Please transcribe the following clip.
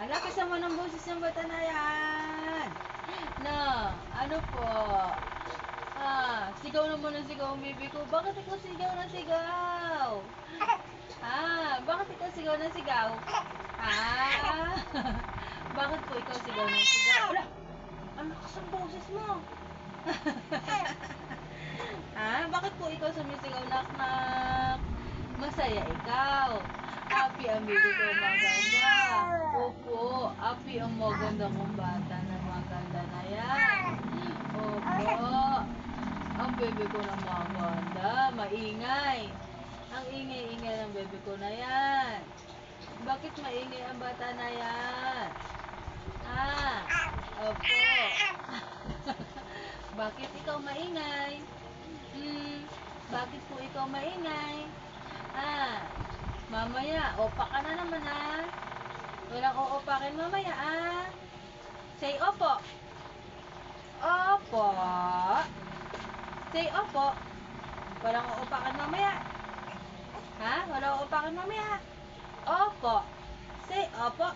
Ang lakas naman ng boses ng bata na yan. Na, ano po? Sigaw naman ng sigaw ang baby ko. Bakit ikaw sigaw ng sigaw? Bakit ikaw sigaw ng sigaw? Bakit po ikaw sigaw ng sigaw? Wala! Ang lakas ang boses mo. Bakit po ikaw sumisigaw, nak? Masaya ikaw. Happy ang baby ko, maganda. Opo, happy ang maganda kong bata na maganda na yan. Opo, ang baby ko na maganda, maingay. Ang ingay-ingay ng baby ko na yan. Bakit maingay ang bata na yan? Opo. Bakit ikaw maingay? Bakit po ikaw maingay? Mamaya, opa ka na naman Walang oopakin mamaya Say opo. Opo. Say opo. Walang oopakan mamaya. Walang oopakan mamaya. Opo. Say opo.